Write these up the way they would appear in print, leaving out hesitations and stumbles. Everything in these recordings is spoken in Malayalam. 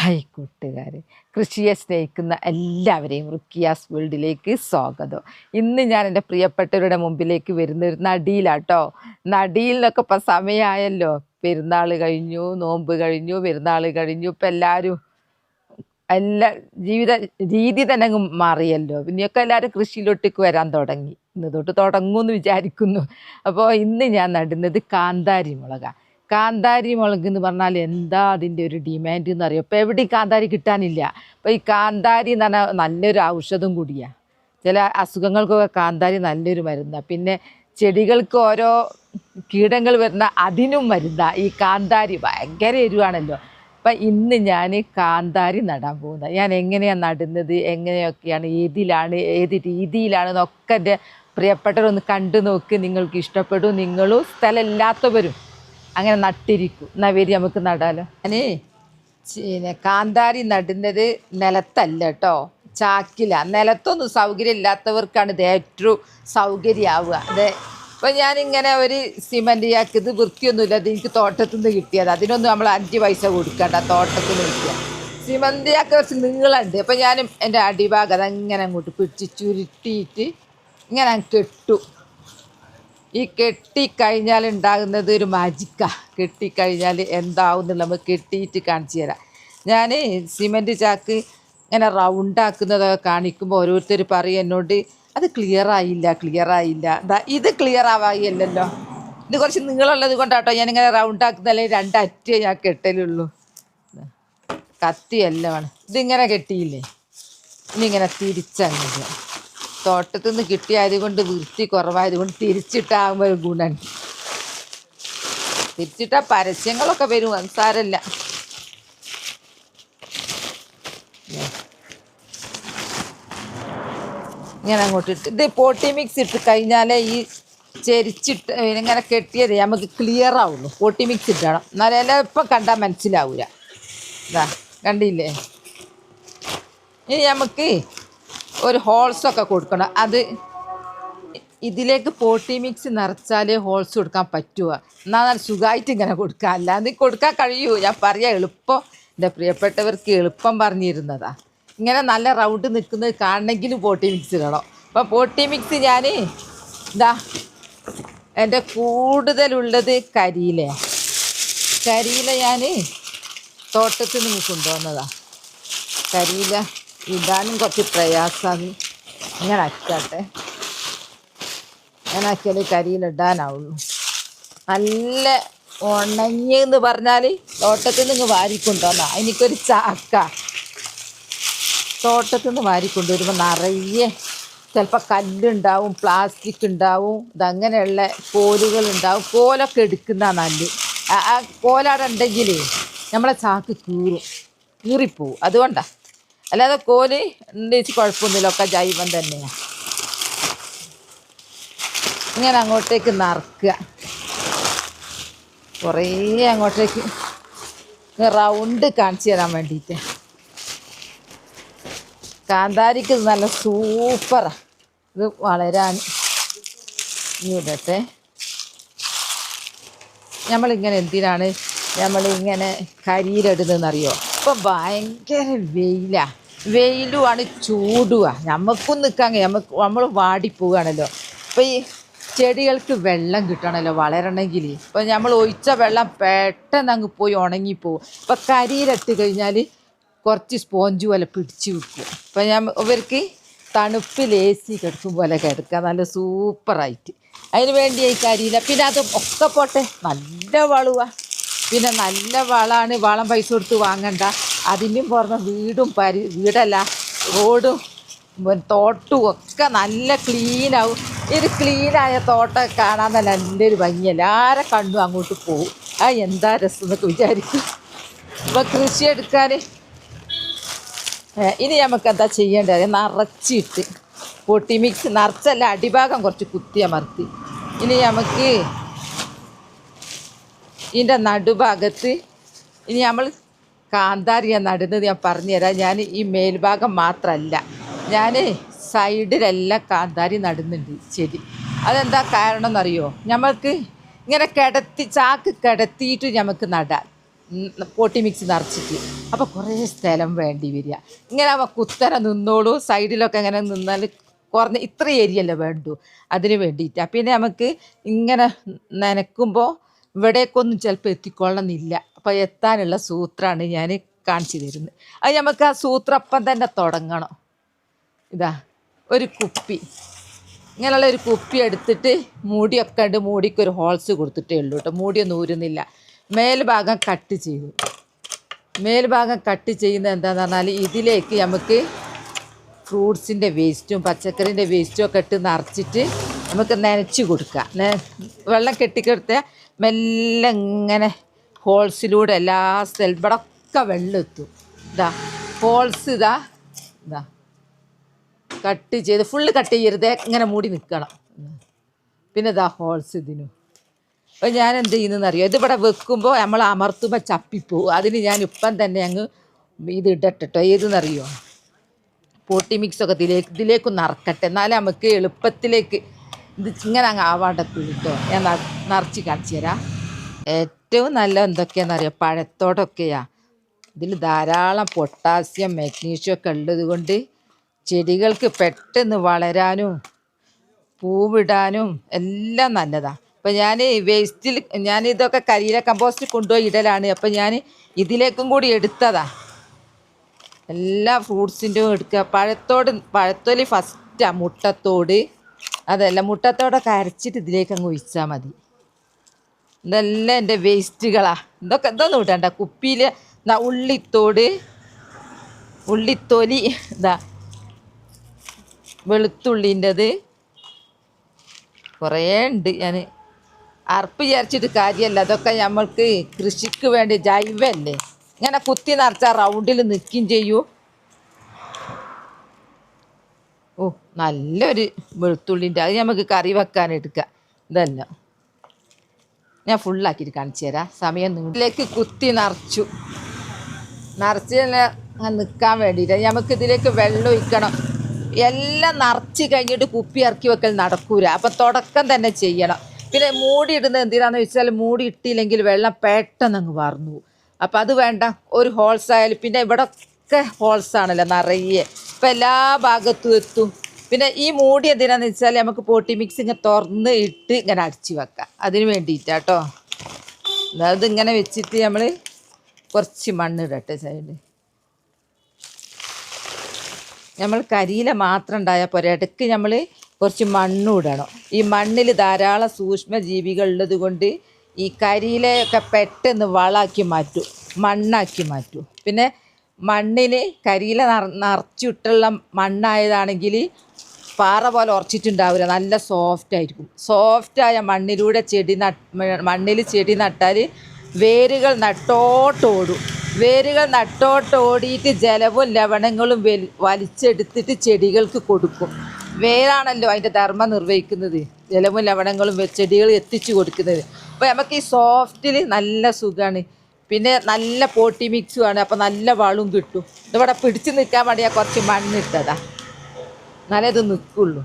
ഹായ് കൂട്ടുകാരെ, കൃഷിയെ സ്നേഹിക്കുന്ന എല്ലാവരെയും റുക്കിയാസ് വേൾഡിലേക്ക് സ്വാഗതം. ഇന്ന് ഞാൻ എൻ്റെ പ്രിയപ്പെട്ടവരുടെ മുമ്പിലേക്ക് വരുന്ന ഒരു നടിയിലാട്ടോ. നടിയിലൊക്കെ ഇപ്പം സമയമായല്ലോ. പെരുന്നാൾ കഴിഞ്ഞു, നോമ്പ് കഴിഞ്ഞു, പെരുന്നാൾ കഴിഞ്ഞു. ഇപ്പം എല്ലാവരും എല്ലാ ജീവിത രീതി തന്നെ അങ്ങ് മാറിയല്ലോ. പിന്നെയൊക്കെ എല്ലാവരും കൃഷിയിലോട്ടേക്ക് വരാൻ തുടങ്ങി. ഇന്ന് തൊട്ട് തുടങ്ങുമെന്ന് വിചാരിക്കുന്നു. അപ്പോൾ ഇന്ന് ഞാൻ നടുന്നത് കാന്താരി മുളകാണ്. കാന്താരി മുളക് എന്ന് പറഞ്ഞാൽ എന്താ അതിൻ്റെ ഒരു ഡിമാൻഡ് എന്നറിയോ? ഇപ്പോൾ എവിടെയും കാന്താരി കിട്ടാനില്ല. അപ്പോൾ ഈ കാന്താരി എന്ന് പറഞ്ഞാൽ നല്ലൊരു ഔഷധം കൂടിയാണ്. ചില അസുഖങ്ങൾക്കൊക്കെ കാന്താരി നല്ലൊരു മരുന്നാണ്. പിന്നെ ചെടികൾക്ക് ഓരോ കീടങ്ങൾ വരുന്ന അതിനും മരുന്നാണ് ഈ കാന്താരി. ഭയങ്കര എരിവാണല്ലോ. അപ്പം ഇന്ന് ഞാൻ കാന്താരി നടാൻ പോകുന്നത്. ഞാൻ എങ്ങനെയാണ് നടുന്നത്, എങ്ങനെയൊക്കെയാണ്, ഏത് രീതിയിലാണ് എന്നൊക്കെ എൻ്റെ പ്രിയപ്പെട്ടവരൊന്ന് കണ്ടു നോക്ക്. നിങ്ങൾക്ക് ഇഷ്ടപ്പെടും. നിങ്ങളും സ്ഥലമില്ലാത്തവരും അങ്ങനെ നട്ടിരിക്കും. എന്നാൽ വരി നമുക്ക് നടാലോ. ഞാൻ കാന്താരി നടുന്നത് നിലത്തല്ല കേട്ടോ, ചാക്കിലാണ്. നിലത്തൊന്നും സൗകര്യം ഇല്ലാത്തവർക്കാണ് ഇത് ഏറ്റവും സൗകര്യമാവുക. അതെ, അപ്പോൾ ഞാനിങ്ങനെ ഒരു സിമൻറ്റ് ചാക്ക്, ഇത് വൃത്തിയൊന്നുമില്ല, അത് എനിക്ക് തോട്ടത്തിൽ നിന്ന് കിട്ടിയത്. അതിനൊന്നും നമ്മൾ 5 പൈസ കൊടുക്കണ്ട, തോട്ടത്തിൽ നിന്ന് കിട്ടിയ സിമൻറ്റ് ചാക്ക് കുറച്ച് നീളമുണ്ട്. അപ്പോൾ ഞാനും എൻ്റെ അടിഭാഗം അതങ്ങനെ അങ്ങോട്ട് പിടിച്ച് ചുരുട്ടിയിട്ട് ഇങ്ങനെ കെട്ടു. ഈ കെട്ടിക്കഴിഞ്ഞാൽ ഉണ്ടാകുന്നത് ഒരു മാജിക്കാണ്. കെട്ടിക്കഴിഞ്ഞാൽ എന്താവുന്നില്ല നമുക്ക് കെട്ടിയിട്ട് കാണിച്ചു തരാം. ഞാൻ സിമൻറ്റ് ചാക്ക് ഇങ്ങനെ റൗണ്ടാക്കുന്നതൊക്കെ കാണിക്കുമ്പോൾ ഓരോരുത്തർ പറയും എന്നോട്, അത് ക്ലിയറായില്ല. ഇത് ക്ലിയർ ആവായില്ലല്ലോ. ഇത് കുറച്ച് നീളമുള്ളത് കൊണ്ടാട്ടോ ഞാനിങ്ങനെ റൗണ്ടാക്കുന്നതല്ലേ, 2 അറ്റേ ഞാൻ കെട്ടലുള്ളൂ. കത്തിയെല്ലാമാണ് ഇതിങ്ങനെ കെട്ടിയില്ലേ. ഇനി ഇങ്ങനെ തിരിച്ചങ്ങനെ തോട്ടത്തിൽ നിന്ന് കിട്ടിയത് കൊണ്ട് വൃത്തി കുറവായത് കൊണ്ട് തിരിച്ചിട്ടാകുമ്പോൾ ഒരു ഗുണമുണ്ട്. തിരിച്ചിട്ടാൽ പരസ്യങ്ങളൊക്കെ വരും, സാരമില്ല. ഇങ്ങനെ അങ്ങോട്ട് ഇട്ട് ഇത് പോട്ടി മിക്സ് ഇട്ട് കഴിഞ്ഞാലേ ഈ ചെരിച്ചിട്ട് ഇങ്ങനെ കെട്ടിയത് നമുക്ക് ക്ലിയർ ആവുള്ളൂ. പോട്ടി മിക്സ് ഇട്ടണം, എന്നാലും എല്ലാം ഇപ്പം കണ്ടാൽ മനസ്സിലാവൂല. ഇതാ കണ്ടില്ലേ. ഇനി നമുക്ക് ഒരു ഹോൾസൊക്കെ കൊടുക്കണം. അത് ഇതിലേക്ക് പോട്ടി മിക്സ് നിറച്ചാലേ ഹോൾസ് കൊടുക്കാൻ പറ്റുക. എന്നാൽ സുഖമായിട്ട് ഇങ്ങനെ കൊടുക്കുക, അല്ലാതെ കൊടുക്കാൻ കഴിയൂ. ഞാൻ പറയാം, എളുപ്പം എൻ്റെ പ്രിയപ്പെട്ടവർക്ക് എളുപ്പം പറഞ്ഞിരുന്നതാ. ഇങ്ങനെ നല്ല റൗണ്ട് നിൽക്കുന്നത് കാണണമെങ്കിലും പോട്ടി മിക്സ് ഇടണം. അപ്പോൾ പോട്ടി മിക്സ് ഞാൻ ഇതാ എൻ്റെ കൂടുതലുള്ളത് കരിയില ഞാൻ തോട്ടത്തിൽ നിന്ന് കൊണ്ടുവന്നതാണ്. കരിയില ഇടാനും കുറച്ച് പ്രയാസമാണ്. ഇങ്ങനെ ആക്കട്ടെ, ഇങ്ങനെ ആക്കിയാൽ കരിയിലിടാനാവുള്ളൂ. നല്ല ഉണങ്ങിയെന്ന് പറഞ്ഞാൽ തോട്ടത്തിൽ നിന്ന് വാരിക്കൊണ്ടുവന്നാ. എനിക്കൊരു ചാക്ക തോട്ടത്തിൽ നിന്ന് വാരിക്കൊണ്ടുവരുമ്പോൾ നിറയെ ചിലപ്പോൾ കല്ലുണ്ടാവും, പ്ലാസ്റ്റിക് ഉണ്ടാവും, ഇതങ്ങനെയുള്ള കോലുകളുണ്ടാവും. കോലൊക്കെ എടുക്കുന്ന നല്ല ആ കോലവിടെ ഉണ്ടെങ്കിൽ നമ്മളെ ചാക്ക് കീറിപ്പോവും. അതുകൊണ്ടാണ്, അല്ലാതെ കോല് ഉണ്ടെച്ച് കുഴപ്പമൊന്നുമില്ല, ഒക്കെ ജൈവം തന്നെയാണ്. ഇങ്ങനെ അങ്ങോട്ടേക്ക് നിറക്കുക, കുറേ അങ്ങോട്ടേക്ക് റൗണ്ട് കാണിച്ചു തരാൻ വേണ്ടിയിട്ട്. കാന്താരിക്ക് നല്ല സൂപ്പറാണ് ഇത് വളരാൻ. ഇടട്ടെ. നമ്മളിങ്ങനെ എന്തിനാണ് നമ്മളിങ്ങനെ കരിയിലിടുന്നതെന്നറിയോ? ഇപ്പം ഭയങ്കര വെയിലുമാണ്, ചൂടുമാണ്. നമുക്കും നിൽക്കാൻ നമ്മൾ വാടിപ്പോവുകയാണല്ലോ. അപ്പോൾ ഈ ചെടികൾക്ക് വെള്ളം കിട്ടണമല്ലോ വളരണമെങ്കിൽ. ഇപ്പം നമ്മൾ ഒഴിച്ച വെള്ളം പെട്ടെന്ന് അങ്ങ് പോയി ഉണങ്ങിപ്പോവും. ഇപ്പം കരിയിലിട്ട് കഴിഞ്ഞാൽ കുറച്ച് സ്പോഞ്ച് പോലെ പിടിച്ച് വെക്കും. അപ്പം ഇവർക്ക് തണുപ്പിൽ AC കിടക്കും പോലെ കിടക്കുക, നല്ല സൂപ്പറായിട്ട്. അതിന് വേണ്ടി ഈ കരിയില. പിന്നെ അത് ഒക്കെ പോട്ടെ, നല്ല വളമാണ്. പിന്നെ നല്ല വളമാണ്, വളം പൈസ കൊടുത്ത് വാങ്ങണ്ട. അതിനും പുറമെ വീടല്ല റോഡും തോട്ടവും ഒക്കെ നല്ല ക്ലീനാവും. ഇത് ക്ലീനായ തോട്ടം കാണാൻ നല്ലൊരു ഭംഗിയല്ല. ആരെ കണ്ടു അങ്ങോട്ട് പോവും. എന്താ രസം എന്നൊക്കെ വിചാരിക്കും. അപ്പോൾ കൃഷി എടുക്കാൻ ഇനി നമുക്ക് എന്താ ചെയ്യേണ്ടത്? നിറച്ചിട്ട് പൊട്ടി മിക്സ് നിറച്ചല്ല, അടിഭാഗം കുറച്ച് കുത്തിയമർത്തി. ഇനി നമുക്ക് ഇതിൻ്റെ നടുഭാഗത്ത് ഇനി നമ്മൾ കാന്താരിയാണ് നടുന്നത്. ഞാൻ പറഞ്ഞുതരാം. ഞാൻ ഈ മേൽഭാഗം മാത്രമല്ല, ഞാൻ സൈഡിലെല്ലാം കാന്താരി നടുന്നുണ്ട് ചെടി. അതെന്താ കാരണം എന്നറിയോ? നമുക്ക് ഇങ്ങനെ ചാക്ക് കിടത്തിയിട്ട് നമുക്ക് നടാം. പോട്ടി മിക്സ് നിറച്ചിട്ട്. അപ്പോൾ കുറേ സ്ഥലം വേണ്ടി വരിക. ഇങ്ങനെ കുത്തര നിന്നോളൂ, സൈഡിലൊക്കെ ഇങ്ങനെ നിന്നാൽ കുറഞ്ഞ ഇത്ര ഏരിയല്ലേ വേണ്ടു, അതിന് വേണ്ടിയിട്ടാണ്. പിന്നെ നമുക്ക് ഇങ്ങനെ നനക്കുമ്പോൾ ഇവിടേക്കൊന്നും ചിലപ്പോൾ എത്തിക്കൊള്ളണമെന്നില്ല. അപ്പോൾ എത്താനുള്ള സൂത്രമാണ് ഞാൻ കാണിച്ചു തരുന്നത്. അത് നമുക്ക് ആ സൂത്രപ്പം തന്നെ തുടങ്ങണം. ഇതാ ഒരു കുപ്പി, ഇങ്ങനെയുള്ള ഒരു കുപ്പി എടുത്തിട്ട് മൂടിയൊക്കെ ഉണ്ട്, മൂടിക്കൊരു ഹോൾസ് കൊടുത്തിട്ടേ ഉള്ളൂ കേട്ടോ, മൂടിയൊന്നും ഊരുന്നില്ല. മേൽഭാഗം കട്ട് ചെയ്തു. മേൽഭാഗം കട്ട് ചെയ്യുന്നത് എന്താണെന്ന് പറഞ്ഞാൽ ഇതിലേക്ക് നമുക്ക് ഫ്രൂട്ട്സിൻ്റെ വേസ്റ്റും പച്ചക്കറിൻ്റെ വേസ്റ്റും ഒക്കെ ഇട്ട് നിറച്ചിട്ട് നമുക്ക് നനച്ച് കൊടുക്കാം. വെള്ളം കെട്ടിക്കെടുത്ത മെല്ലെ ഇങ്ങനെ ഹോൾസിലൂടെ എല്ലാ സ്ഥലം ഇവിടെ ഒക്കെ വെള്ളം എത്തും. ഇതാ ഹോൾസ് ഇതാ കട്ട് ചെയ്ത് ഫുള്ള് കട്ട് ചെയ്യരുത്, ഇങ്ങനെ മൂടി നിൽക്കണം. പിന്നെ ഇതാ ഹോൾസ് ഇതിനും. അപ്പോൾ ഞാൻ എന്ത് ചെയ്യുന്നതെന്നറിയോ, ഇതിവിടെ വെക്കുമ്പോൾ നമ്മൾ അമർത്തുമ്പോൾ ചപ്പിപ്പോവും. അതിന് ഞാൻ ഇപ്പം തന്നെ അങ്ങ് ഇത് ഇടട്ടോ. ഏതെന്നറിയോ, പോട്ടി മിക്സൊക്കെ ഇതിലേക്ക് നിറക്കട്ടെ, എന്നാലും നമുക്ക് എളുപ്പത്തിലേക്ക് ഇത് ഇങ്ങനെ അങ്ങ് ആവാണ്ടത്തുള്ളൂ കേട്ടോ. ഞാൻ നിറച്ച് കാണിച്ചു തരാം. ഏറ്റവും നല്ല എന്തൊക്കെയാണെന്നറിയോ, പഴത്തോടൊക്കെയാണ്. ഇതിൽ ധാരാളം പൊട്ടാസ്യം മാഗ്നീഷ്യം ഒക്കെ ഉള്ളത് കൊണ്ട് ചെടികൾക്ക് പെട്ടെന്ന് വളരാനും പൂവിടാനും എല്ലാം നല്ലതാണ്. അപ്പോൾ ഞാൻ വേസ്റ്റിൽ ഞാനിതൊക്കെ കരിയില കമ്പോസ്റ്റ് കൊണ്ടുപോയി ഇടലാണ്. അപ്പോൾ ഞാൻ ഇതിലേക്കും കൂടി എടുത്തതാണ്. എല്ലാ ഫ്രൂട്ട്സിൻ്റെയും എടുക്കുക. പഴത്തോല് ഫസ്റ്റാണ്, മുട്ടത്തോട് അതല്ല, മുട്ടത്തോടൊക്കെ അരച്ചിട്ട് ഇതിലേക്ക് അങ്ങ് ഒഴിച്ചാൽ മതി. ഇതെല്ലാം എൻ്റെ വേസ്റ്റുകളാണ്. ഇതൊന്നും ഇടണ്ട. കുപ്പിയിൽ ഉള്ളിത്തോലി ഇതാ, വെളുത്തുള്ളിൻ്റെത് കുറേ ഉണ്ട്. ഞാൻ അറപ്പ് വിചാരിച്ചിട്ട് കാര്യമല്ല, അതൊക്കെ നമ്മൾക്ക് കൃഷിക്ക് വേണ്ടി ജൈവമല്ലേ. ഇങ്ങനെ കുത്തി നിറച്ചാൽ റൗണ്ടിൽ നിൽക്കുകയും ചെയ്യൂ. ഓ നല്ലൊരു വെളുത്തുള്ളിൻ്റെ, അത് നമുക്ക് കറി വെക്കാൻ എടുക്കാം. ഇതെല്ലാം ഞാൻ ഫുള്ളാക്കിയിട്ട് കാണിച്ചു തരാം, സമയം നീട്ടിലേക്ക് കുത്തി നിറച്ച് നിൽക്കാൻ വേണ്ടിയിട്ട് നമുക്കിതിലേക്ക് വെള്ളം ഒഴിക്കണം. എല്ലാം നിറച്ച് കഴിഞ്ഞിട്ട് കുപ്പി ഇറക്കി വെക്കൽ നടക്കൂല. അപ്പം തുടക്കം തന്നെ ചെയ്യണം. പിന്നെ മൂടി ഇടുന്നത് എന്തിനാണെന്ന് വെച്ചാൽ മൂടി ഇട്ടില്ലെങ്കിൽ വെള്ളം പെട്ടെന്ന് അങ്ങ് വാർന്നു. അപ്പം അത് വേണ്ട. ഒരു ഹോൾസ് ആയാലും, പിന്നെ ഇവിടെ ഒക്കെ ഹോൾസാണല്ലോ നിറയെ, ഇപ്പം എല്ലാ ഭാഗത്തും എത്തും. പിന്നെ ഈ മൂടി എന്തിനാന്ന് വെച്ചാൽ നമുക്ക് പോട്ടി മിക്സ് ഇങ്ങനെ തുറന്ന് ഇട്ട് ഇങ്ങനെ അടിച്ച് വെക്കാം, അതിന് വേണ്ടിയിട്ടാട്ടോ. അതായത് ഇങ്ങനെ വെച്ചിട്ട് നമ്മൾ കുറച്ച് മണ്ണിടട്ടെ സൈഡ്. നമ്മൾ കരിയില മാത്രം ഉണ്ടായാൽ പോരാ, ഇടയ്ക്ക് നമ്മൾ കുറച്ച് മണ്ണും ഇടണം. ഈ മണ്ണിൽ ധാരാളം സൂക്ഷ്മജീവികൾ ഉള്ളത് കൊണ്ട് ഈ കരിയിലയൊക്കെ പെട്ടെന്ന് വളമാക്കി മാറ്റും, മണ്ണാക്കി മാറ്റും. പിന്നെ മണ്ണിൽ കരിയില നിറച്ചിട്ടുള്ള മണ്ണായതാണെങ്കിൽ പാറ പോലെ ഉറച്ചിട്ടുണ്ടാവില്ല, നല്ല സോഫ്റ്റായിരിക്കും. സോഫ്റ്റായ മണ്ണിലൂടെ മണ്ണിൽ ചെടി നട്ടാൽ വേരുകൾ നട്ടോട്ടോടും. വേരുകൾ നട്ടോട്ടോടിയിട്ട് ജലവും ലവണങ്ങളും വലിച്ചെടുത്തിട്ട് ചെടികൾക്ക് കൊടുക്കും. വേരാണല്ലോ അതിൻ്റെ ധർമ്മം നിർവഹിക്കുന്നത്, ജലവും ലവണങ്ങളും ചെടികൾ എത്തിച്ചു കൊടുക്കുന്നത്. അപ്പോൾ നമുക്ക് ഈ സോഫ്റ്റിൽ നല്ല സുഖമാണ്. പിന്നെ നല്ല പോട്ടി മിക്സുമാണ്, അപ്പോൾ നല്ല വളവും കിട്ടും. ഇതിവിടെ പിടിച്ച് നിൽക്കാൻ വേണ്ടിയാൽ കുറച്ച് മണ്ണിട്ടതാ, എന്നാലേ ഇത് നിൽക്കുള്ളൂ.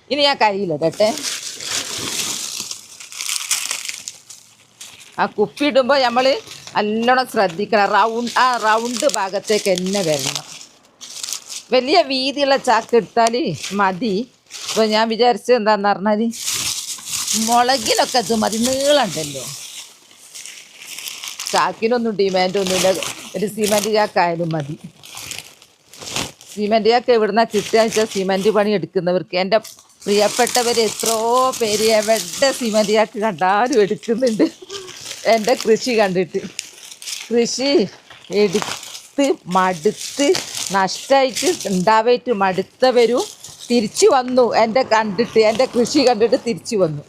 ഇനി ഞാൻ കരിയിലിടട്ടെ. ആ കുപ്പി ഇടുമ്പോൾ നമ്മൾ നല്ലോണം ശ്രദ്ധിക്കണം. റൗണ്ട് ഭാഗത്തേക്ക് തന്നെ വരണം. വലിയ വീതിയുള്ള ചാക്ക് എടുത്താൽ മതി. ഇപ്പോൾ ഞാൻ വിചാരിച്ചത് എന്താണെന്ന് പറഞ്ഞാൽ മുളകിനൊക്കെ ഇത് മതി, നീളമുണ്ടല്ലോ. ചാക്കിനൊന്നും ഡിമാൻഡൊന്നുമില്ല, ഒരു സിമൻറ്റ് ചാക്കായാലും മതി. സിമൻറ്റ് ചാക്ക് എവിടുന്ന കിട്ടുകയെന്ന് വെച്ചാൽ സിമൻറ്റ് പണി എടുക്കുന്നവർക്ക്, എൻ്റെ പ്രിയപ്പെട്ടവർ എത്രയോ പേര് എവിടെ സിമൻറ്റ് ചാക്ക് കണ്ടാലും എടുക്കുന്നുണ്ട്. എൻ്റെ കൃഷി കണ്ടിട്ട്, കൃഷി എടുത്ത് മടുത്ത് നഷ്ടമായിട്ട് ഉണ്ടാവായിട്ട് മടുത്തവരും തിരിച്ചു വന്നു. എൻ്റെ കൃഷി കണ്ടിട്ട് തിരിച്ചു വന്നു.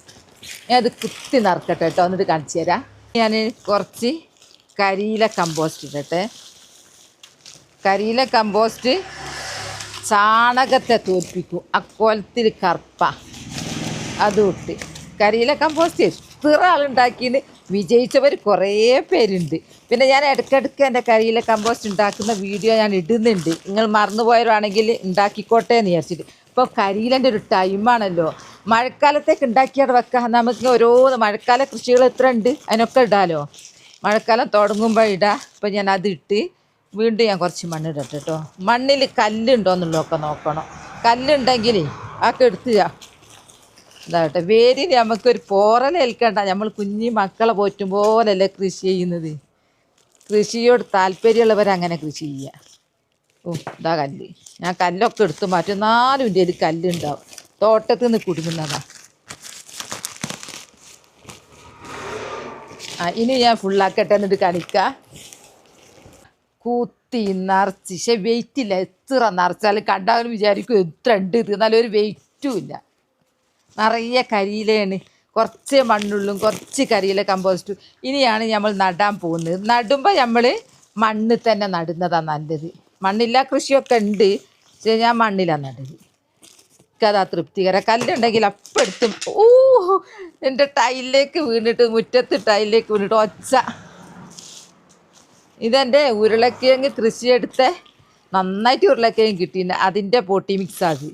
ഞാൻ അത് കുത്തി നിറക്കട്ടെ കേട്ടോ, എന്നിട്ട് കാണിച്ചു തരാം. ഞാൻ കുറച്ച് കരിയില കമ്പോസ്റ്റ് ഇടട്ടെ. കരിയില കമ്പോസ്റ്റ് ചാണകത്തെ തോൽപ്പിക്കും, അക്കോലത്തിൽ കറുപ്പ. അതും ഇട്ട് കരിയില കമ്പോസ്റ്റ് എത്ര ആളുണ്ടാക്കിയെന്ന് വിജയിച്ചവർ കുറേ പേരുണ്ട്. പിന്നെ ഞാൻ ഇടയ്ക്കിടയ്ക്ക് എൻ്റെ കരിയില കമ്പോസ്റ്റ് ഉണ്ടാക്കുന്ന വീഡിയോ ഞാൻ ഇടുന്നുണ്ട്. നിങ്ങൾ മറന്നുപോയവരാണെങ്കിൽ ഉണ്ടാക്കിക്കോട്ടെ എന്ന് വിചാരിച്ചിട്ട്. ഇപ്പോൾ കരിയിലൻ്റെ ഒരു ടൈമാണല്ലോ, മഴക്കാലത്തേക്ക് ഉണ്ടാക്കിയാൽ വെക്കാം. നമുക്ക് ഓരോ മഴക്കാല കൃഷികൾ എത്ര ഉണ്ട്, അതിനൊക്കെ ഇടാലോ. മഴക്കാലം തുടങ്ങുമ്പോൾ ഇടാം. ഇപ്പം ഞാൻ അതിട്ട് വീണ്ടും ഞാൻ കുറച്ച് മണ്ണിടട്ടെ കേട്ടോ. മണ്ണിൽ കല്ലുണ്ടോ എന്നുള്ളതൊക്കെ നോക്കണം. കല്ലുണ്ടെങ്കിൽ അതൊക്കെ എടുത്തുക. ഇതാകട്ടെ, വേരിന് നമുക്കൊരു പോറലേൽക്കണ്ട. നമ്മൾ കുഞ്ഞി മക്കളെ പോറ്റും പോലല്ലേ കൃഷി ചെയ്യുന്നത്. കൃഷിയോട് താല്പര്യമുള്ളവരങ്ങനെ കൃഷി ചെയ്യുക. ഓ, ഇതാ കല്ല്. ഞാൻ കല്ലൊക്കെ എടുത്ത് മാറ്റും. 4 ഇന്ത്യയിൽ കല്ലുണ്ടാവും. തോട്ടത്തിൽ നിന്ന് കുടുങ്ങുന്നതാണ്. ഇനി ഞാൻ ഫുള്ളാക്കട്ടെ, എന്നിട്ട് കാണിക്കാം. കൂത്തി നിറച്ച്, പക്ഷെ വെയിറ്റ് ഇല്ല. എത്ര നിറച്ചാലും കണ്ടാലും വിചാരിക്കും എത്ര ഉണ്ട് ഇത്. എന്നാലും ഒരു വെയിറ്റും ഇല്ല. നിറയെ കരിയിലയാണ്. കുറച്ച് മണ്ണുള്ളും കുറച്ച് കരിയില കമ്പോസ്റ്റും. ഇനിയാണ് നമ്മൾ നടാൻ പോകുന്നത്. നടുമ്പോൾ നമ്മൾ മണ്ണിൽ തന്നെ നടുന്നതാണ് നല്ലത്. മണ്ണില്ല കൃഷിയൊക്കെ ഉണ്ട്, പക്ഷേ ഞാൻ മണ്ണിലാണ് നടുന്നത്. എനിക്കതാ തൃപ്തികരം. കല്ലുണ്ടെങ്കിൽ അപ്പം എടുത്തും. എൻ്റെ ടൈലിലേക്ക് വീണിട്ട്, മുറ്റത്ത് ടൈലിലേക്ക് വീണിട്ട് ഒച്ച. ഇതെൻ്റെ ഉരുളക്കിഴങ്ങ് കൃഷിയെടുത്ത് നന്നായിട്ട് ഉരുളക്കിഴങ്ങ് കിട്ടിയിട്ടുണ്ട്. അതിൻ്റെ പോട്ടി മിക്സാണ്.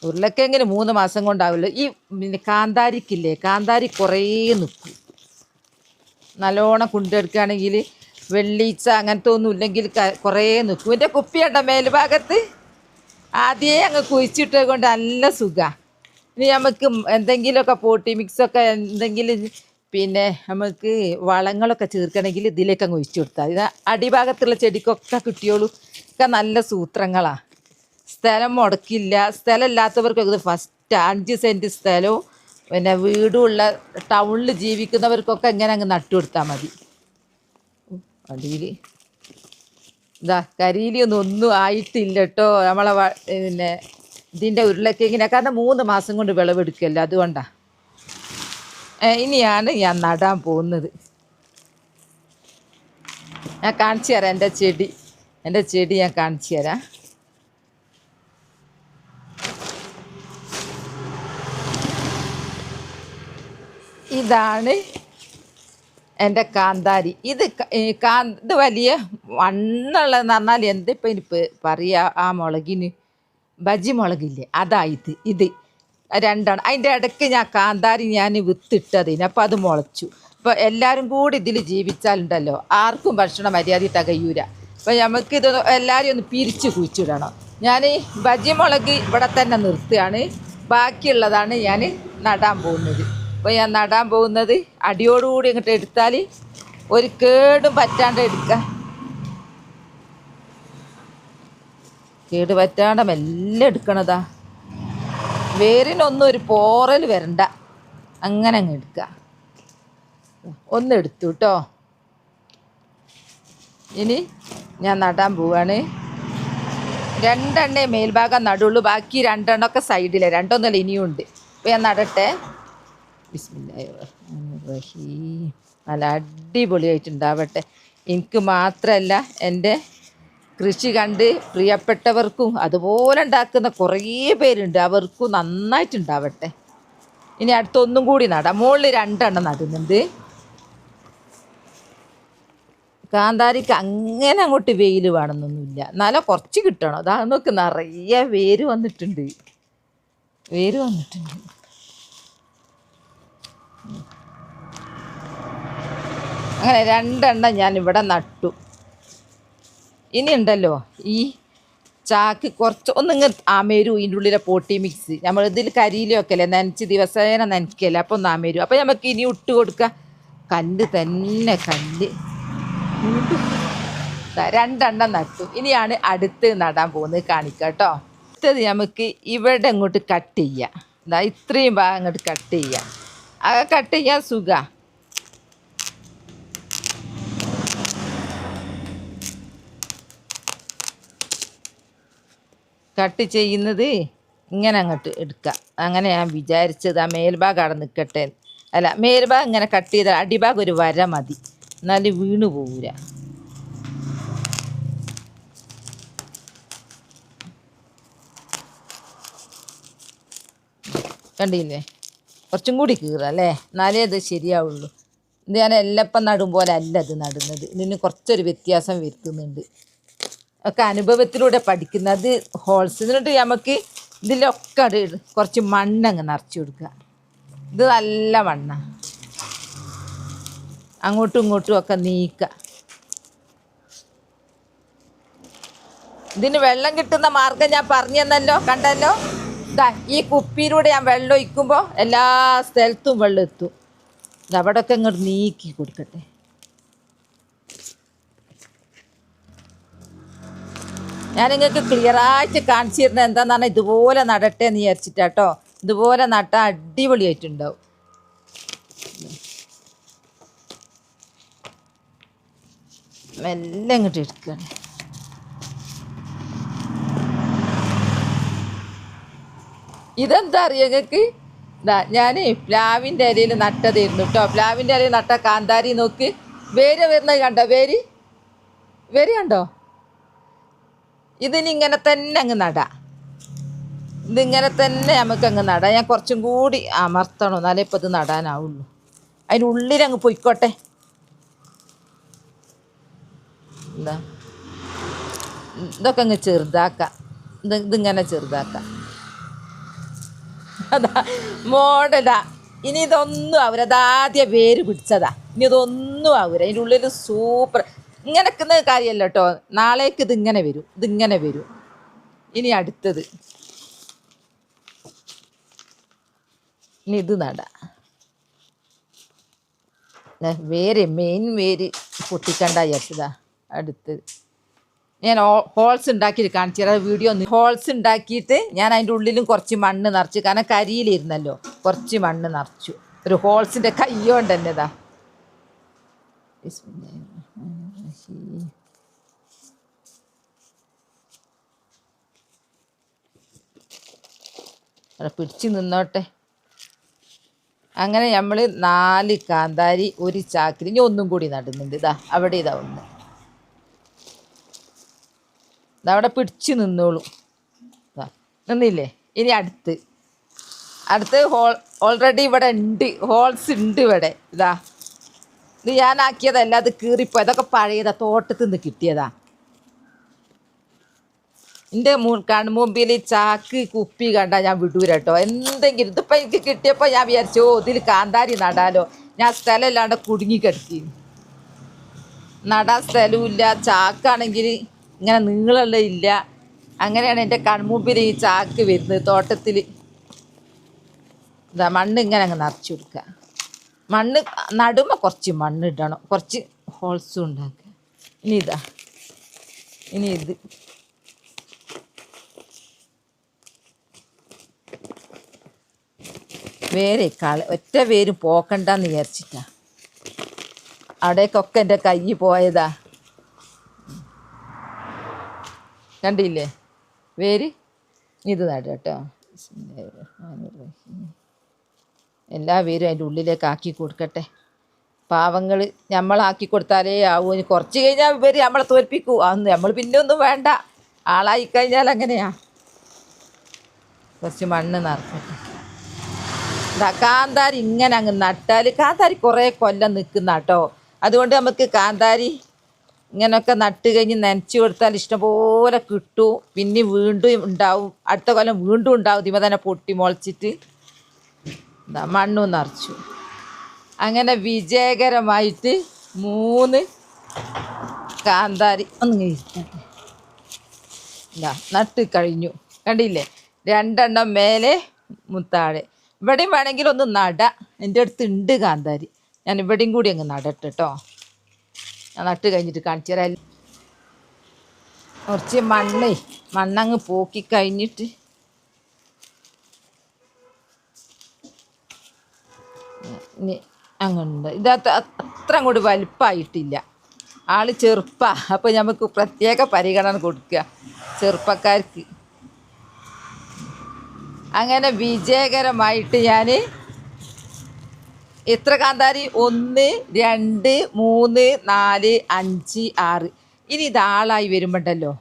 ഉരുളക്കിഴങ്ങിന് 3 മാസം കൊണ്ടാവില്ല. ഈ പിന്നെ കാന്താരിക്കില്ലേ, കാന്താരി കുറേ നിൽക്കും. നല്ലോണം കൊണ്ടെടുക്കുകയാണെങ്കിൽ വെള്ളീച്ച അങ്ങനത്തെ ഒന്നും ഇല്ലെങ്കിൽ കുറേ നിൽക്കും. എൻ്റെ കുപ്പിയുണ്ടോ മേൽഭാഗത്ത്, ആദ്യമേ അങ്ങ് കുഴിച്ചിട്ടത് കൊണ്ട് നല്ല സുഖമാണ്. ഇനി നമുക്ക് എന്തെങ്കിലുമൊക്കെ പോട്ടി മിക്സൊക്കെ എന്തെങ്കിലും പിന്നെ നമുക്ക് വളങ്ങളൊക്കെ ചേർക്കണമെങ്കിൽ ഇതിലേക്ക് അങ്ങ് ഒഴിച്ചു കൊടുത്താൽ ഇത് അടിഭാഗത്തുള്ള ചെടിക്കൊക്കെ കിട്ടിയോളൂ. ഒക്കെ നല്ല സൂത്രങ്ങളാണ്. സ്ഥലം മുടക്കില്ല. സ്ഥലം ഇല്ലാത്തവർക്കൊക്കെ ഇത് ഫസ്റ്റ് 5 സെൻറ്റ് സ്ഥലവും പിന്നെ വീടുമുള്ള ടൗണിൽ ജീവിക്കുന്നവർക്കൊക്കെ ഇങ്ങനെ അങ്ങ് നട്ടുകൊടുത്താൽ മതി. അടിയിൽ ഇതാ കരിയിലൊന്നും ആയിട്ടില്ല കേട്ടോ നമ്മളെ പിന്നെ ഇതിൻ്റെ ഉരുളക്കിഴങ്ങിനെ. കാരണം 3 മാസം കൊണ്ട് വിളവെടുക്കല്ല, അതുകൊണ്ടാണ്. ഇനിയാണ് ഞാൻ നടാൻ പോകുന്നത്. ഞാൻ കാണിച്ചു തരാം എൻ്റെ ചെടി ഞാൻ കാണിച്ചു തരാം. ഇതാണ് എൻ്റെ കാന്താരി. ഇത് വലിയ വണ്ണുള്ളതെന്ന് പറഞ്ഞാൽ എന്തിപ്പോൾ ഇനി പറയുക, ആ മുളകിന് ബജി മുളകില്ലേ, അതായത് ഇത് 2 അതിൻ്റെ ഇടയ്ക്ക് ഞാൻ കാന്താരി വിത്തിട്ടതിന്. അപ്പോൾ അത് മുളച്ചു. അപ്പോൾ എല്ലാവരും കൂടി ഇതിൽ ജീവിച്ചാലുണ്ടല്ലോ ആർക്കും ഭക്ഷണം മര്യാദ തികയൂല. അപ്പോൾ നമുക്കിത് എല്ലാവരും ഒന്ന് പിരിച്ച് കുഴിച്ചിടണം. ഞാൻ ബജി മുളക് ഇവിടെ തന്നെ നിർത്തുകയാണ്. ബാക്കിയുള്ളതാണ് ഞാൻ നടാൻ പോകുന്നത്. അപ്പോൾ ഞാൻ നടാൻ പോകുന്നത് അടിയോടുകൂടി ഇങ്ങോട്ട് എടുത്താൽ ഒരു കേടും പറ്റാണ്ട് എടുക്കുക. കേട് പറ്റാണ്ട് മെല്ലെ എടുക്കണതാ. വേരിനൊന്നും ഒരു പോറൽ വരണ്ട, അങ്ങനെ അങ്ങ് എടുക്കുക. ഒന്നെടുത്തു കേട്ടോ. ഇനി ഞാൻ നടാൻ പോവാണ്. 2 എണ്ണേ മേൽഭാഗം നടുള്ളൂ, ബാക്കി 2 എണ്ണമൊക്കെ സൈഡിലെ 2 ഒന്നല്ല ഇനിയും ഉണ്ട്. അപ്പോൾ ഞാൻ നടട്ടെ. ബിസ്മില്ലാഹിർ-റഹ്മാനിർ-റഹീം. നല്ല അടിപൊളിയായിട്ടുണ്ടാവട്ടെ. എനിക്ക് മാത്രമല്ല, എൻ്റെ കൃഷി കണ്ട് പ്രിയപ്പെട്ടവർക്കും അതുപോലെ ഉണ്ടാക്കുന്ന കുറേ പേരുണ്ട്, അവർക്കും നന്നായിട്ടുണ്ടാവട്ടെ. ഇനി അടുത്തൊന്നും കൂടി നടാം. മുകളിൽ 2 എണ്ണം നടുന്നുണ്ട്. കാന്താരിക്ക് അങ്ങനെ അങ്ങോട്ട് വെയിൽ വേണമെന്നൊന്നുമില്ല, എന്നാലും കുറച്ച് കിട്ടണം. അതാ നോക്ക്, നിറയെ വേര് വന്നിട്ടുണ്ട്. അങ്ങനെ 2 എണ്ണം ഞാൻ ഇവിടെ നട്ടു. ഇനി ഉണ്ടല്ലോ ഈ ചാക്ക് കുറച്ച് ഒന്നിങ്ങ് ആമേരു. ഇതിൻ്റെ ഉള്ളിലെ പോട്ടി മിക്സ് നമ്മൾ ഇതിൽ കരിയിലൊക്കെ അല്ലേ നനച്ച് ദിവസേന നനയ്ക്കല്ലേ, അപ്പോൾ ഒന്ന് ആമേരു. അപ്പോൾ നമുക്ക് ഇനി ഇട്ട് കൊടുക്കുക. കല്ല് തന്നെ, കല്ല് 2 എണ്ണം നട്ടു. ഇനിയാണ് അടുത്ത് നടാൻ പോകുന്നത്, കാണിക്കാം കേട്ടോ. അടുത്തത് നമുക്ക് ഇവിടെ അങ്ങോട്ട് കട്ട് ചെയ്യാം. ഇത്രയും ഭാഗം അങ്ങോട്ട് കട്ട് ചെയ്യാം. അത് കട്ട് ചെയ്യാൻ സുഖമാണ്. കട്ട് ചെയ്യുന്നത് ഇങ്ങനെ അങ്ങോട്ട് എടുക്കുക. അങ്ങനെ ഞാൻ വിചാരിച്ചത്. ആ മേൽഭാഗം അവിടെ നിൽക്കട്ടെ. അല്ല, മേൽഭാഗം ഇങ്ങനെ കട്ട് ചെയ്താൽ അടിഭാഗം ഒരു വര മതി, എന്നാലും വീണു പോവില്ല. കണ്ടില്ലേ, കുറച്ചും കൂടി കീറുക അല്ലേ, എന്നാലേ അത് ശരിയാവുള്ളൂ. ഇത് ഞാൻ എല്ലപ്പം നടും പോലെ അല്ല ഇത് നടുന്നത്. ഇതിന് കുറച്ചൊരു വ്യത്യാസം വരുത്തുന്നുണ്ട്. ഒക്കെ അനുഭവത്തിലൂടെ പഠിക്കുന്നത്. ഹോൾസ് എന്നിട്ട് നമുക്ക് ഇതിലൊക്കെ കുറച്ച് മണ്ണങ്ങ് നിറച്ച് കൊടുക്കുക. ഇത് നല്ല മണ്ണാണ്. അങ്ങോട്ടും ഇങ്ങോട്ടും ഒക്കെ നീക്കുക. ഇതിന് വെള്ളം കിട്ടുന്ന മാർഗം ഞാൻ പറഞ്ഞു തന്നല്ലോ, കണ്ടല്ലോ. ഇതാ ഈ കുപ്പിയിലൂടെ ഞാൻ വെള്ളം ഒഴിക്കുമ്പോൾ എല്ലാ സ്ഥലത്തും വെള്ളം എത്തും. അവിടെയൊക്കെ ഇങ്ങോട്ട് നീക്കി കൊടുക്കട്ടെ. ഞാൻ നിങ്ങൾക്ക് ക്ലിയറായിട്ട് കാണിച്ചു തരുന്നത് എന്താണെന്ന് പറഞ്ഞാൽ ഇതുപോലെ നടട്ടെ എന്ന് വിചാരിച്ചിട്ടാട്ടോ. ഇതുപോലെ നട്ടാൽ അടിപൊളിയായിട്ടുണ്ടാവും. മെല്ലെ ഇങ്ങോട്ട് എടുക്കുകയാണ്. ഇതെന്താ അറിയാം നിങ്ങൾക്ക്? ഞാൻ പ്ലാവിൻ്റെ ഇലയിൽ നട്ടതായിരുന്നു കേട്ടോ. പ്ലാവിൻ്റെ ഇലയിൽ നട്ട കാന്താരി നോക്ക്, വേര് വരുന്നത് കണ്ടോ? വേര് കണ്ടോ? ഇതിനിങ്ങനെ തന്നെ അങ്ങ് നടാം. ഇതിങ്ങനെ തന്നെ നമുക്കങ്ങ് നടാം. ഞാൻ കുറച്ചും കൂടി അമർത്തണം, എന്നാലേ ഇപ്പം ഇത് നടാനാവുള്ളൂ. അതിനുള്ളിലങ്ങ് പൊയ്ക്കോട്ടെ. എന്താ ഇതൊക്കെ അങ്ങ് ചെറുതാക്കാം. ഇതിങ്ങനെ ചെറുതാക്കാം. അതാ മോഡലാ. ഇനി ഇതൊന്നും ആവൂല. അതാദ്യം വേര് പിടിച്ചതാ. ഇനി ഇതൊന്നും ആവൂല. അതിൻ്റെ ഉള്ളിൽ സൂപ്പർ. ഇങ്ങനെ നിൽക്കുന്ന കാര്യമല്ല കേട്ടോ. നാളേക്ക് ഇതിങ്ങനെ വരും. ഇനി അടുത്തത്, ഇനി ഇത് നടാം. മെയിൻ വേര് പൊട്ടിക്കണ്ട വിചാരിച്ചതാ. അടുത്തത് ഞാൻ ഹോൾസ് ഉണ്ടാക്കിയിട്ട് കാണിച്ചു തരാം. വീഡിയോ ഒന്ന് ഹോൾസ് ഉണ്ടാക്കിയിട്ട് ഞാൻ അതിൻ്റെ ഉള്ളിലും കുറച്ച് മണ്ണ് നിറച്ചു. കാരണം കരിയിലിരുന്നല്ലോ, കുറച്ച് മണ്ണ് നിറച്ചു. ഒരു ഹോൾസിൻ്റെ കയ്യോണ്ട് തന്നെ ഇതാ. അവിടെ പിടിച്ച് നിന്നോട്ടെ. അങ്ങനെ നമ്മൾ 4 കാന്താരി ഒരു ചാക്കിൽ ഇനി ഒന്നും കൂടി നടുന്നുണ്ട്. ഇതാ അവിടെ ഇതാ ഒന്ന്. ഇതവിടെ പിടിച്ച് നിന്നോളൂ. നിന്നില്ലേ? ഇനി അടുത്ത് ഓൾറെഡി ഇവിടെ ഉണ്ട്, ഹോൾസ് ഉണ്ട് ഇവിടെ. ഇതാ ഇത് ഞാനാക്കിയതല്ല, അത് കീറിപ്പോ. ഇതൊക്കെ പഴയതാ, തോട്ടത്തിൽ നിന്ന് കിട്ടിയതാ. എൻ്റെ കൺമുമ്പിൽ ചാക്ക് കുപ്പി കണ്ടാൽ ഞാൻ വിടൂല കേട്ടോ. എന്തെങ്കിലും ഇതിപ്പോൾ എനിക്ക് കിട്ടിയപ്പോൾ ഞാൻ വിചാരിച്ചു ഇതിൽ കാന്താരി നടാലോ. ഞാൻ സ്ഥലമില്ലാണ്ട് കുടുങ്ങിക്കിടക്കി. നടാൻ സ്ഥലമില്ല. ചാക്കാണെങ്കിൽ ഇങ്ങനെ നീളമുള്ള ഇല്ല. അങ്ങനെയാണ് എൻ്റെ കൺമുമ്പിൽ ഈ ചാക്ക് വരുന്നത്. തോട്ടത്തിൽ ഇതാ മണ്ണ് ഇങ്ങനെ അങ്ങ് നിറച്ച് കൊടുക്കുക. മണ്ണ് നടുമ്പോൾ കുറച്ച് മണ്ണ് ഇടണം, കുറച്ച് ഹോൾസും ഉണ്ടാക്കുക. ഇനി ഇത് വേരെ ഒറ്റ വേരും പോക്കണ്ടെന്ന് വിചാരിച്ചിട്ടാ. അവിടേക്കൊക്കെ എൻ്റെ കൈ പോയതാ. കണ്ടില്ലേ വേര്? ഇത് നടുക കേട്ടോ. എല്ലാ വേരും അതിൻ്റെ ഉള്ളിലേക്ക് ആക്കി കൊടുക്കട്ടെ. പാവങ്ങൾ നമ്മളാക്കി കൊടുത്താലേ ആവൂ. ഇനി കുറച്ച് കഴിഞ്ഞാൽ ഇവർ നമ്മളെ തോൽപ്പിക്കൂ. അന്ന് നമ്മൾ പിന്നെ ഒന്നും വേണ്ട. ആളായി കഴിഞ്ഞാൽ അങ്ങനെയാ. കുറച്ച് മണ്ണ് നിറക്കട്ടെ. കാന്താരി ഇങ്ങനെ അങ്ങ് നട്ടാൽ കാന്താരി കുറേ കൊല്ലം നിൽക്കുന്ന കേട്ടോ. അതുകൊണ്ട് നമുക്ക് കാന്താരി ഇങ്ങനെയൊക്കെ നട്ട് കഴിഞ്ഞ് നനച്ച് കൊടുത്താൽ ഇഷ്ടംപോലെ കിട്ടും. പിന്നെ വീണ്ടും ഉണ്ടാവും, അടുത്ത കൊല്ലം വീണ്ടും ഉണ്ടാവും. ഇതിമ തന്നെ പൊട്ടി മുളച്ചിട്ട് മണ്ണും നിറച്ചു. അങ്ങനെ വിജയകരമായിട്ട് 3 കാന്താരി ഒന്ന് നട്ട് കഴിഞ്ഞു. കണ്ടില്ലേ? 2 എണ്ണം മേലെ മുത്താഴെ. ഇവിടെയും വേണമെങ്കിൽ ഒന്ന് നട. എൻ്റെ അടുത്ത് ഉണ്ട് കാന്താരി. ഞാൻ ഇവിടെയും കൂടി അങ്ങ് നടട്ടെ കേട്ടോ. ഞാൻ നട്ട് കഴിഞ്ഞിട്ട് കാണിച്ചു തരാം. കുറച്ച് മണ്ണങ്ങ് പോക്കി കഴിഞ്ഞിട്ട് ഇനി അങ്ങുണ്ട്. ഇത് അത്ര അങ്ങോട്ട് വലുപ്പമായിട്ടില്ല. ആൾ ചെറുപ്പാണ്. അപ്പോൾ നമുക്ക് പ്രത്യേക പരിഗണന കൊടുക്കുക ചെറുപ്പക്കാർക്ക്. അങ്ങനെ വിജയകരമായിട്ട് ഞാൻ എത്ര കാന്താരി? 1 2 3 4 5 6. ഇനി ഇതാളായി വരുമ്പോണ്ടല്ലോ,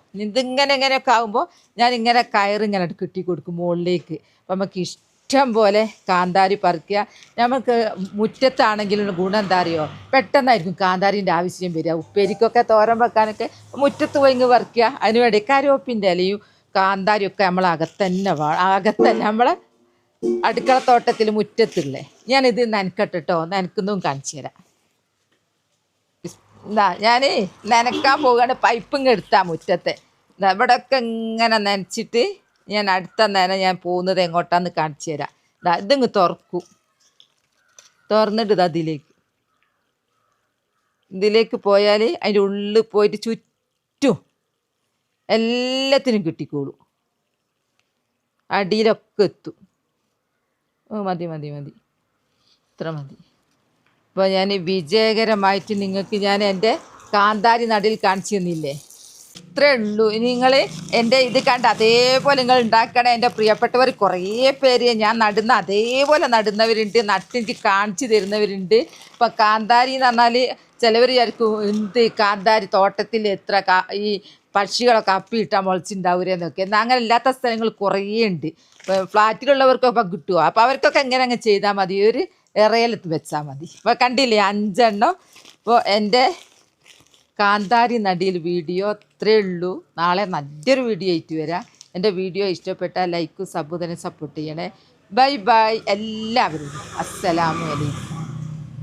ഇങ്ങനെയൊക്കെ ആകുമ്പോൾ ഞാൻ ഇങ്ങനെ കയറിങ്ങനെ കെട്ടി കൊടുക്കും മുകളിലേക്ക്. അപ്പം നമുക്ക് ഇഷ്ടം പോലെ കാന്താരി പറിക്കുക. നമുക്ക് മുറ്റത്താണെങ്കിലും ഗുണം എന്താ അറിയോ? പെട്ടെന്നായിരിക്കും കാന്താരിൻ്റെ ആവശ്യം വരിക. ഉപ്പേരിക്കൊക്കെ തോരൻ വെക്കാനൊക്കെ മുറ്റത്ത് പോയി പറിക്കുക. അതിനുവേണ്ടി കറിവേപ്പിൻ്റെ ഇലയും കാന്താരിയൊക്കെ നമ്മളെ അകത്തന്നെ നമ്മളെ അടുക്കളത്തോട്ടത്തിൽ മുറ്റത്തുള്ളേ. ഞാനിത് നനക്കട്ടെ കേട്ടോ. നനക്കുന്നതും കാണിച്ചു തരാം. എന്താ ഞാൻ നനക്കാൻ പോവുകയാണ്. പൈപ്പിങ് എടുത്താ മുറ്റത്തെ ഇവിടെയൊക്കെ ഇങ്ങനെ നനച്ചിട്ട് ഞാൻ അടുത്ത നേരം ഞാൻ പോകുന്നത് എങ്ങോട്ടാന്ന് കാണിച്ചു തരാം. ഇതിങ്ങ് തുറക്കും, തുറന്നിട്ട് ഇതിലേക്ക് പോയാൽ അതിൻ്റെ ഉള്ളിൽ പോയിട്ട് ചുറ്റും എല്ലാത്തിനും കിട്ടിക്കോളും. അടിയിലൊക്കെ എത്തും. മതി മതി മതി, ഇത്ര മതി. അപ്പോൾ ഞാൻ വിജയകരമായിട്ട് നിങ്ങൾക്ക് ഞാൻ എൻ്റെ കാന്താരി നടിയിൽ കാണിച്ചു തന്നില്ലേ? ഇത്രേ ഉള്ളൂ. നിങ്ങൾ എൻ്റെ ഇത് കണ്ട് അതേപോലെ നിങ്ങൾ ഉണ്ടാക്കണേ. എൻ്റെ പ്രിയപ്പെട്ടവർ കുറേ പേര് ഞാൻ നടുന്ന അതേപോലെ നടുന്നവരുണ്ട്, നട്ടെനിക്ക് കാണിച്ചു തരുന്നവരുണ്ട്. ഇപ്പം കാന്താരി എന്ന് പറഞ്ഞാൽ ചിലവർ വിചാരിക്കും എന്ത് കാന്താരി തോട്ടത്തിൽ എത്ര ഈ പക്ഷികളൊക്കെ അപ്പിയിട്ടാൽ മുളച്ചിട്ടുണ്ടാവുന്നൊക്കെ. എന്നാൽ അങ്ങനെ ഇല്ലാത്ത സ്ഥലങ്ങൾ കുറേ ഉണ്ട്. ഫ്ലാറ്റിലുള്ളവർക്കൊക്കെ കിട്ടുമോ? അപ്പോൾ അവർക്കൊക്കെ എങ്ങനെ അങ്ങ് ചെയ്താൽ മതി, ഒരു ഇറയിലെത്ത് വെച്ചാൽ മതി. അപ്പോൾ കണ്ടില്ലേ 5 എണ്ണം. ഇപ്പോൾ എൻ്റെ കാന്താരി നടിയിൽ വീഡിയോ ഇത്രയേ ഉള്ളൂ. നാളെ നല്ലൊരു വീഡിയോ ആയിട്ട് വരാം. എൻ്റെ വീഡിയോ ഇഷ്ടപ്പെട്ടാൽ ലൈക്കും സബ്ബും തന്നെ സപ്പോർട്ട് ചെയ്യണേ. ബൈ ബൈ എല്ലാവരും. അസ്സലാമു അലൈക്കും.